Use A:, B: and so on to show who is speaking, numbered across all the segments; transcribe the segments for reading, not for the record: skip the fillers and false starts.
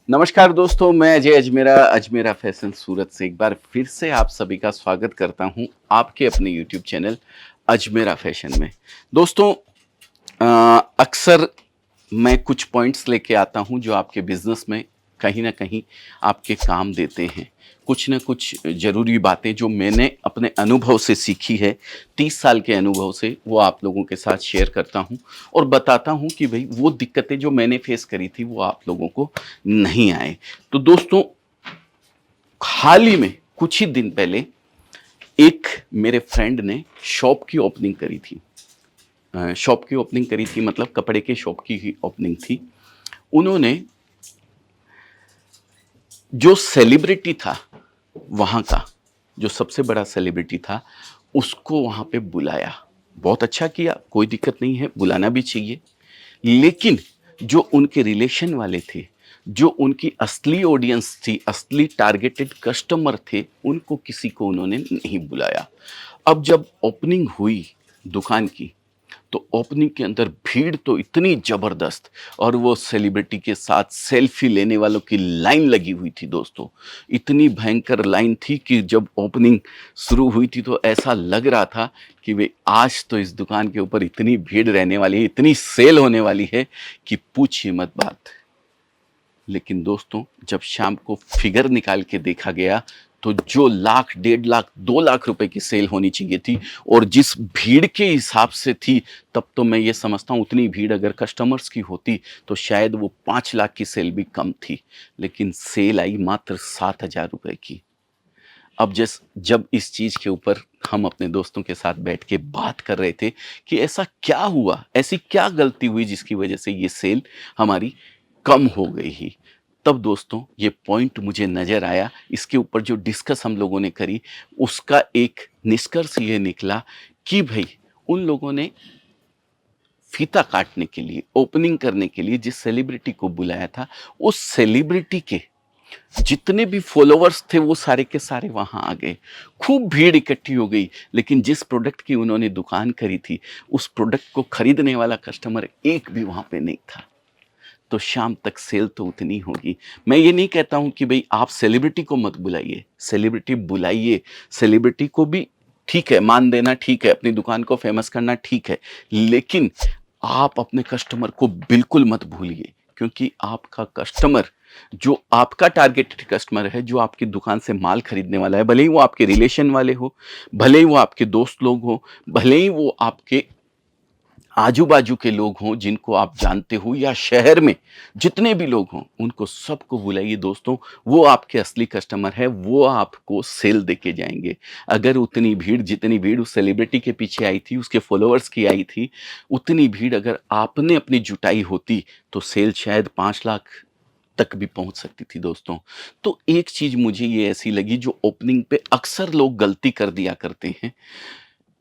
A: नमस्कार दोस्तों, मैं अजय अजमेरा अजमेरा फैशन सूरत से एक बार फिर से आप सभी का स्वागत करता हूं आपके अपने यूट्यूब चैनल अजमेरा फैशन में। दोस्तों, अक्सर मैं कुछ पॉइंट्स लेके आता हूं जो आपके बिजनेस में कहीं ना कहीं आपके काम देते हैं। कुछ ना कुछ ज़रूरी बातें जो मैंने अपने अनुभव से सीखी है, 30 साल के अनुभव से, वो आप लोगों के साथ शेयर करता हूं और बताता हूं कि भाई वो दिक्कतें जो मैंने फेस करी थी वो आप लोगों को नहीं आए। तो दोस्तों, हाल ही में कुछ ही दिन पहले एक मेरे फ्रेंड ने शॉप की ओपनिंग करी थी। शॉप की ओपनिंग करी थी मतलब कपड़े के शॉप की ही ओपनिंग थी। उन्होंने जो सेलिब्रिटी था वहाँ का, जो सबसे बड़ा सेलिब्रिटी था, उसको वहाँ पे बुलाया। बहुत अच्छा किया, कोई दिक्कत नहीं है, बुलाना भी चाहिए। लेकिन जो उनके रिलेशन वाले थे, जो उनकी असली ऑडियंस थी, असली टारगेटेड कस्टमर थे, उनको किसी को उन्होंने नहीं बुलाया। अब जब ओपनिंग हुई दुकान की, तो ओपनिंग के अंदर भीड़ तो इतनी ज़बरदस्त, और वो सेलिब्रिटी के साथ सेल्फी लेने वालों की लाइन लगी हुई थी दोस्तों। इतनी भयंकर लाइन थी कि जब ओपनिंग शुरू हुई थी तो ऐसा लग रहा था कि भाई आज तो इस दुकान के ऊपर इतनी भीड़ रहने वाली है, इतनी सेल होने वाली है कि पूछिए मत बात। लेकिन दोस्तों, जब शाम को फिगर निकाल के देखा गया तो जो लाख, 1.5 लाख, 2 लाख रुपए की सेल होनी चाहिए थी और जिस भीड़ के हिसाब से थी, तब तो मैं ये समझता हूँ उतनी भीड़ अगर कस्टमर्स की होती तो शायद वो 5 लाख की सेल भी कम थी। लेकिन सेल आई मात्र 7,000 रुपए की। अब जब इस चीज़ के ऊपर हम अपने दोस्तों के साथ बैठ के बात कर रहे थे कि ऐसा क्या हुआ, ऐसी क्या गलती हुई जिसकी वजह से ये सेल हमारी कम हो गई ही। तब दोस्तों ये पॉइंट मुझे नज़र आया, इसके ऊपर जो डिस्कस हम लोगों ने करी, उसका एक निष्कर्ष ये निकला कि भई उन लोगों ने फीता काटने के लिए, ओपनिंग करने के लिए जिस सेलिब्रिटी को बुलाया था, उस सेलिब्रिटी के जितने भी फॉलोवर्स थे वो सारे के सारे वहां आ गए। खूब भीड़ इकट्ठी हो गई, लेकिन जिस प्रोडक्ट की उन्होंने दुकान करी थी, उस प्रोडक्ट को खरीदने वाला कस्टमर एक भी वहां पे नहीं था। तो शाम तक सेल तो उतनी होगी। मैं ये नहीं कहता हूं कि भाई आप सेलिब्रिटी को मत बुलाइए, सेलिब्रिटी बुलाइए। सेलिब्रिटी को भी ठीक है, मान देना ठीक है, अपनी दुकान को फेमस करना ठीक है, लेकिन आप अपने कस्टमर को बिल्कुल मत भूलिए, क्योंकि आपका कस्टमर, जो आपका टारगेटेड कस्टमर है, जो आपकी दुकान से माल खरीदने वाला है, भले ही वो आपके रिलेशन वाले हो, भले ही वो आपके दोस्त लोग हो, भले ही वो आपके आजू बाजू के लोग हों जिनको आप जानते हो, या शहर में जितने भी लोग हों, उनको सबको बुलाइए दोस्तों। वो आपके असली कस्टमर है, वो आपको सेल देके जाएंगे। अगर उतनी भीड़, जितनी भीड़ उस सेलिब्रिटी के पीछे आई थी, उसके फॉलोअर्स की आई थी, उतनी भीड़ अगर आपने अपनी जुटाई होती तो सेल शायद 5 लाख तक भी पहुंच सकती थी दोस्तों। तो एक चीज मुझे ये ऐसी लगी जो ओपनिंग पे अक्सर लोग गलती कर दिया करते हैं।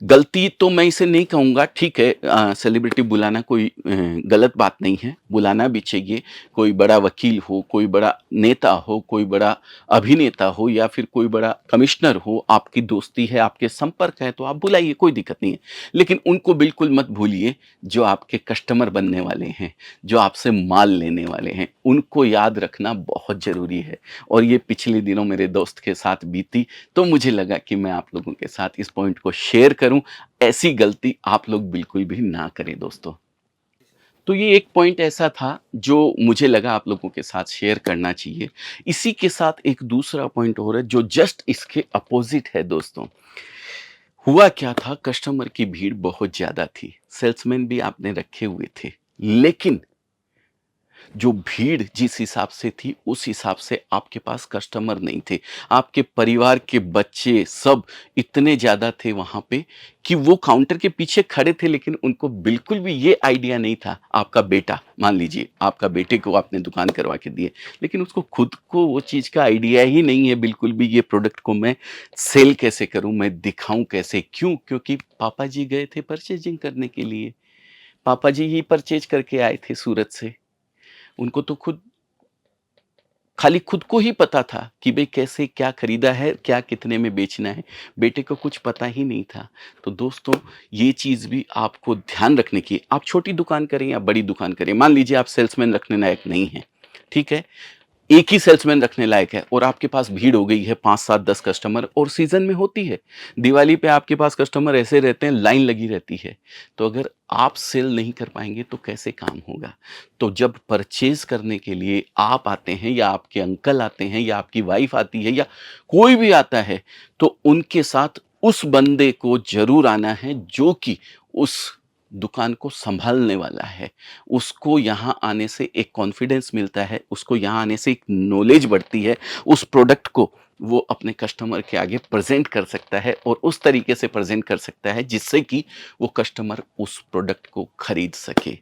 A: गलती तो मैं इसे नहीं कहूँगा, ठीक है, सेलिब्रिटी बुलाना कोई गलत बात नहीं है, बुलाना भी चाहिए। कोई बड़ा वकील हो, कोई बड़ा नेता हो, कोई बड़ा अभिनेता हो, या फिर कोई बड़ा कमिश्नर हो, आपकी दोस्ती है, आपके संपर्क है, तो आप बुलाइए, कोई दिक्कत नहीं है। लेकिन उनको बिल्कुल मत भूलिए जो आपके कस्टमर बनने वाले हैं, जो आपसे माल लेने वाले हैं, उनको याद रखना बहुत ज़रूरी है। और ये पिछले दिनों मेरे दोस्त के साथ बीती, तो मुझे लगा कि मैं आप लोगों के साथ इस पॉइंट को शेयर करूं। ऐसी गलती आप लोग बिल्कुल भी ना करें दोस्तों। तो ये एक पॉइंट ऐसा था जो मुझे लगा आप लोगों के साथ शेयर करना चाहिए। इसी के साथ एक दूसरा पॉइंट और है जो जस्ट इसके अपोजिट है दोस्तों। हुआ क्या था, कस्टमर की भीड़ बहुत ज्यादा थी, सेल्समैन भी आपने रखे हुए थे, लेकिन जो भीड़ जिस हिसाब से थी उस हिसाब से आपके पास कस्टमर नहीं थे। आपके परिवार के बच्चे सब इतने ज़्यादा थे वहाँ पे कि वो काउंटर के पीछे खड़े थे, लेकिन उनको बिल्कुल भी ये आइडिया नहीं था। आपका बेटा, मान लीजिए आपका बेटे को आपने दुकान करवा के दिए, लेकिन उसको खुद को वो चीज़ का आइडिया ही नहीं है बिल्कुल भी, ये प्रोडक्ट को मैं सेल कैसे करूँ, मैं दिखाऊँ कैसे? क्यों? क्योंकि पापा जी गए थे परचेजिंग करने के लिए। पापा जी ही परचेज करके आए थे सूरत से। उनको तो खाली खुद को ही पता था कि भई कैसे क्या खरीदा है, क्या कितने में बेचना है, बेटे को कुछ पता ही नहीं था। तो दोस्तों, ये चीज़ भी आपको ध्यान रखने की, आप छोटी दुकान करें या बड़ी दुकान करें, मान लीजिए आप सेल्समैन रखने लायक नहीं हैं, ठीक है? एक ही सेल्समैन रखने लायक है और आपके पास भीड़ हो गई है 5 7 10 कस्टमर, और सीजन में होती है दिवाली पे आपके पास कस्टमर ऐसे रहते हैं, लाइन लगी रहती है। तो अगर आप सेल नहीं कर पाएंगे तो कैसे काम होगा? तो जब परचेज करने के लिए आप आते हैं या आपके अंकल आते हैं या आपकी वाइफ आती है या कोई भी आता है, तो उनके साथ उस बंदे को जरूर आना है जो कि उस दुकान को संभालने वाला है। उसको यहाँ आने से एक कॉन्फिडेंस मिलता है, उसको यहाँ आने से एक नॉलेज बढ़ती है, उस प्रोडक्ट को वो अपने कस्टमर के आगे प्रेजेंट कर सकता है और उस तरीके से प्रेजेंट कर सकता है जिससे कि वो कस्टमर उस प्रोडक्ट को खरीद सके,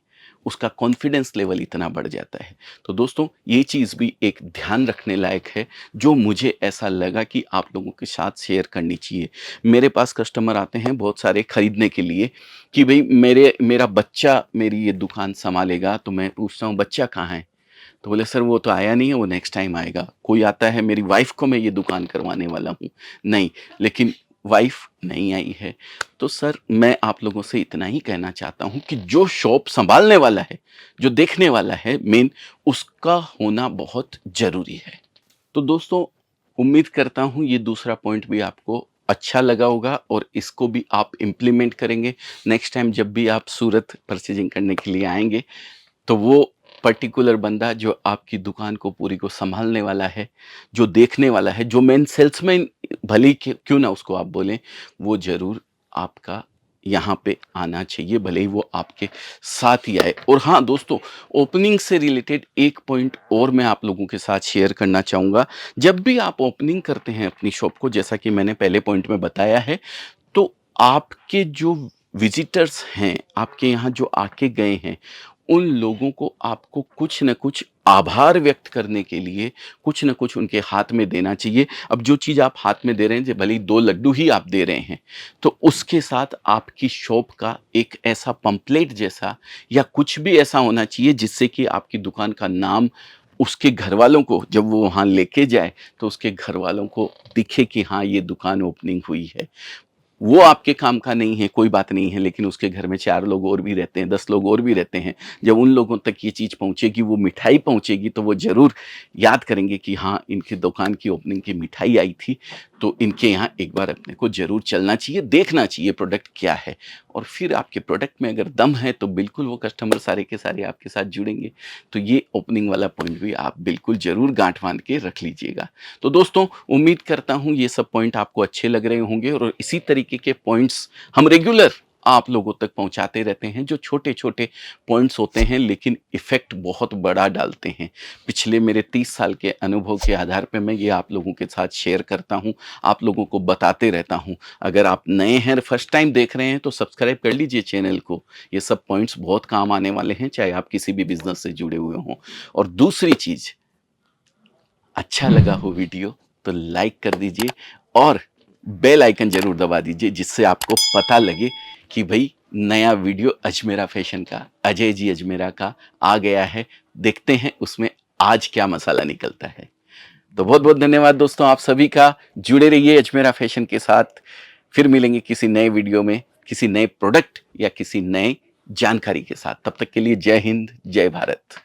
A: उसका कॉन्फिडेंस लेवल इतना बढ़ जाता है। तो दोस्तों, ये चीज़ भी एक ध्यान रखने लायक है, जो मुझे ऐसा लगा कि आप लोगों के साथ शेयर करनी चाहिए। मेरे पास कस्टमर आते हैं बहुत सारे खरीदने के लिए कि भई मेरा बच्चा मेरी ये दुकान सँभालेगा, तो मैं पूछता हूँ बच्चा कहाँ है? तो बोले सर वो तो आया नहीं है, वो नेक्स्ट टाइम आएगा। कोई आता है मेरी वाइफ़ को मैं ये दुकान करवाने वाला हूँ, नहीं, लेकिन वाइफ़ नहीं आई है। तो सर मैं आप लोगों से इतना ही कहना चाहता हूँ कि जो शॉप सँभालने वाला है, जो देखने वाला है मेन, उसका होना बहुत ज़रूरी है। तो दोस्तों, उम्मीद करता हूँ ये दूसरा पॉइंट भी आपको अच्छा लगा होगा और इसको भी आप इम्प्लीमेंट करेंगे। नेक्स्ट टाइम जब भी आप सूरत परचेज़िंग करने के लिए आएँगे, तो वो पर्टिकुलर बंदा जो आपकी दुकान को पूरी को सँभालने वाला है, जो देखने वाला है, जो मेन सेल्समैन भले ही क्यों ना उसको आप बोलें, वो ज़रूर आपका यहाँ पे आना चाहिए, भले ही वो आपके साथ ही आए। और हाँ दोस्तों, ओपनिंग से रिलेटेड एक पॉइंट और मैं आप लोगों के साथ शेयर करना चाहूँगा। जब भी आप ओपनिंग करते हैं अपनी शॉप को, जैसा कि मैंने पहले पॉइंट में बताया है, तो आपके जो विज़िटर्स हैं, आपके यहाँ जो आके गए हैं, उन लोगों को आपको कुछ न कुछ आभार व्यक्त करने के लिए कुछ न कुछ उनके हाथ में देना चाहिए। अब जो चीज़ आप हाथ में दे रहे हैं, जो भले ही 2 लड्डू ही आप दे रहे हैं, तो उसके साथ आपकी शॉप का एक ऐसा पम्पलेट जैसा या कुछ भी ऐसा होना चाहिए जिससे कि आपकी दुकान का नाम उसके घरवालों को, जब वो वहाँ लेके जाए, तो उसके घरवालों को दिखे कि हाँ, ये दुकान ओपनिंग हुई है। वो आपके काम का नहीं है, कोई बात नहीं है, लेकिन उसके घर में 4 लोग और भी रहते हैं, 10 लोग और भी रहते हैं। जब उन लोगों तक ये चीज़ पहुँचेगी, वो मिठाई पहुँचेगी, तो वो ज़रूर याद करेंगे कि हाँ, इनकी दुकान की ओपनिंग की मिठाई आई थी, तो इनके यहाँ एक बार अपने को ज़रूर चलना चाहिए, देखना चाहिए प्रोडक्ट क्या है। और फिर आपके प्रोडक्ट में अगर दम है, तो बिल्कुल वो कस्टमर सारे के सारे आपके साथ जुड़ेंगे। तो ये ओपनिंग वाला पॉइंट भी आप बिल्कुल ज़रूर गाँठ बाँध के रख लीजिएगा। तो दोस्तों, उम्मीद करता हूँ ये सब पॉइंट आपको अच्छे लग रहे होंगे और इसी तरीके के पॉइंट्स हम रेगुलर आप लोगों तक पहुंचाते रहते हैं, जो छोटे-छोटे पॉइंट्स होते हैं लेकिन इफ़ेक्ट बहुत बड़ा डालते हैं। पिछले मेरे 30 साल के अनुभव के आधार पे मैं ये आप लोगों के साथ शेयर करता हूँ, आप लोगों को बताते रहता हूँ। अगर आप नए हैं, फर्स्ट टाइम देख रहे हैं, तो सब्सक्राइब कर लीजिए चैनल को। ये सब पॉइंट्स बहुत काम आने वाले हैं, चाहे आप किसी भी बिज़नेस से जुड़े हुए हों। और दूसरी चीज़, अच्छा लगा हो वीडियो तो लाइक कर दीजिए और बेल आइकन जरूर दबा दीजिए, जिससे आपको पता लगे कि भाई नया वीडियो अजमेरा फैशन का, अजय जी अजमेरा का आ गया है। देखते हैं उसमें आज क्या मसाला निकलता है। तो बहुत बहुत धन्यवाद दोस्तों आप सभी का। जुड़े रहिए अजमेरा फैशन के साथ। फिर मिलेंगे किसी नए वीडियो में, किसी नए प्रोडक्ट या किसी नए जानकारी के साथ। तब तक के लिए जय हिंद, जय भारत।